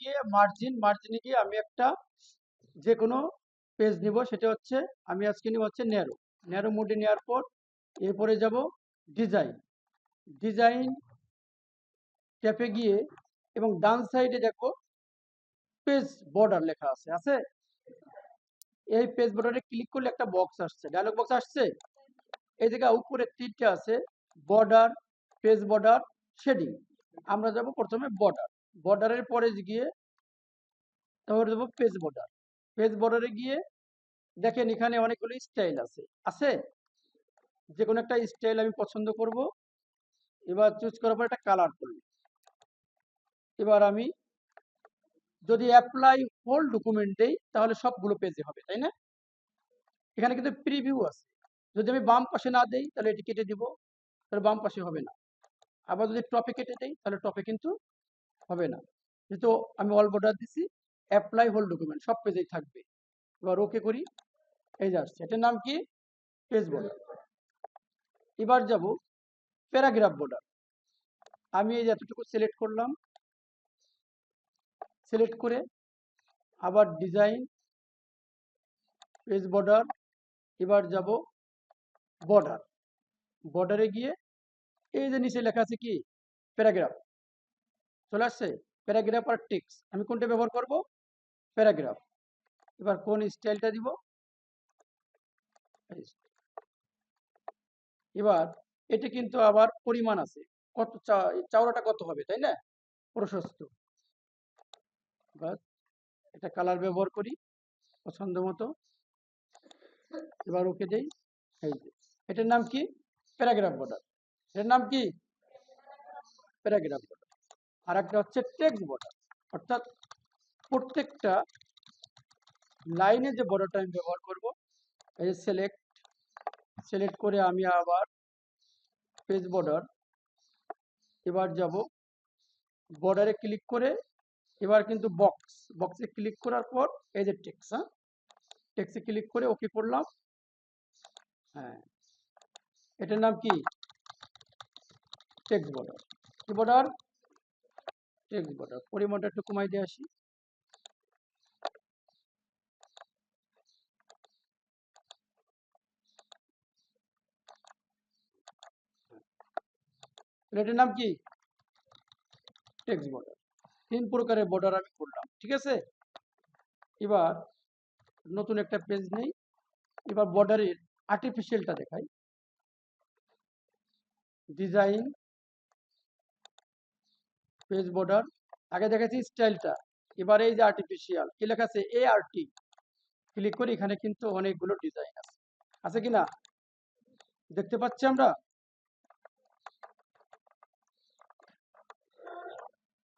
গিয়ে মার্জিনে গিয়ে আমি একটা যে কোনো পেজ নিব, সেটা হচ্ছে আমি আজকে নিব হচ্ছে ন্যারো মোডে নেওয়ার পর এরপরে যাব ডিজাইন ডিজাইন ট্যাপে গিয়ে এবং ডান সাইডে দেখো পেজ বর্ডার লেখা আছে আছে এই পেজ বর্ডারে ক্লিক করলে একটা বক্স আসছে, ডায়লগ বক্স আসছে। এই জায়গায় উপরে তিনটে আছে, বর্ডার, পেজ বর্ডার, শেডিং। আমরা যাব প্রথমে বর্ডারের পরে গিয়ে তারপরে দেবো পেজ বর্ডারে গিয়ে দেখেন এখানে অনেকগুলো স্টাইল আছে আছে যে কোনো একটা স্টাইল আমি পছন্দ করব। এবার চুজ করার পর একটা কালার করব। এবার আমি যদি অ্যাপ্লাই হোল ডকুমেন্ট দেই তাহলে সবগুলো পেজে হবে, তাই না? এখানে কিন্তু প্রিভিউ আছে, যদি আমি বাম পাশে না দেই তাহলে এটি কেটে দিব, তাহলে বাম পাশে হবে না। আবার যদি টপে কেটে দেই তাহলে টপে কিন্তু হবে না। যেহেতু আমি অল বর্ডার দিছি, অ্যাপ্লাই হোল ডকুমেন্ট সব পেজেই থাকবে। এবার ওকে করি, এই যে আসছে, এটার নাম কি? Page border. এবার যাব প্যারাগ্রাফ বর্ডার। আমি এই এতটুকু সিলেক্ট করলাম, সিলেক্ট করে আবার ডিজাইন, পেজ বর্ডার, এবার যাব বর্ডারে গিয়ে এই যে নিচে লেখা আছে কি প্যারাগ্রাফ, চলে আসছে। প্যারাগ্রাফ আর টেক্সট আমি কোনটা ব্যবহার করব? প্যারাগ্রাফ। এবার কোন স্টাইলটা দিব? এবার এটা কিন্তু আবার পরিমাণ আছে, কত চওড়াটা কত হবে, তাই না? প্রশস্ত। এবার এটা কালার ব্যবহার করি পছন্দ মতো, এবার ওকে দেই। এই যে এটার নাম কি? Paragraph border. এটার নাম কি? Paragraph border. আর একটা হচ্ছে টেক্সট বর্ডার, অর্থাৎ প্রত্যেকটা লাইনে যে বর্ডারটা আমি ব্যবহার করব। এই যে সিলেক্ট করে আমি আবার পেজ বর্ডার, এবার যাব বর্ডারে ক্লিক করে এবার কিন্তু বক্সে ক্লিক করার পর এই যে টেক্সট, হ্যাঁ টেক্সটে ক্লিক করে ওকে করলাম। হ্যাঁ, এটার নাম কি? Text border. কি বর্ডার? Text border. পরিমাণটা একটু কমাই দিয়ে আসি। এটার নাম কি? Text border. 3 প্রকারের বর্ডার আমি করলাম, ঠিক আছে। এবার নতুন একটা পেজ নেই, এবার বর্ডারের আর্টিফিশিয়ালটা দেখাই। ডিজাইন, পেজ বর্ডার, আগে দেখাচ্ছি স্টাইলটা, এবার এই যে আর্টিফিশিয়াল কি লেখা আছে ART, ক্লিক করি, এখানে কিন্তু অনেকগুলো ডিজাইন আছে, আছে কিনা দেখতে পাচ্ছি আমরা।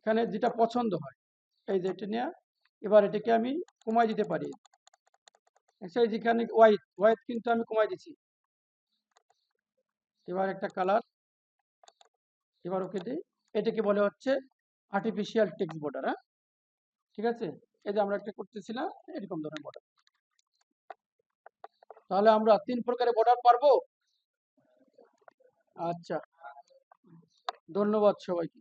এখানে যেটা পছন্দ হয় এই যে এটা নিয়ে, এবার এটাকে আমি কমাই দিতে পারি। সেই যেখানে হোয়াইট কিন্তু আমি কমাই দিচ্ছি। এবার একটা কালার, এবার ওকে দিই। এটাকে বলে হচ্ছে আর্টিফিশিয়াল টেক্সট বর্ডার, হ্যাঁ ঠিক আছে। এই যে আমরা একটা করতেছি না এরকম ধরনের বর্ডার। তাহলে আমরা 3 প্রকারের বর্ডার পারবো। আচ্ছা, ধন্যবাদ সবাইকে।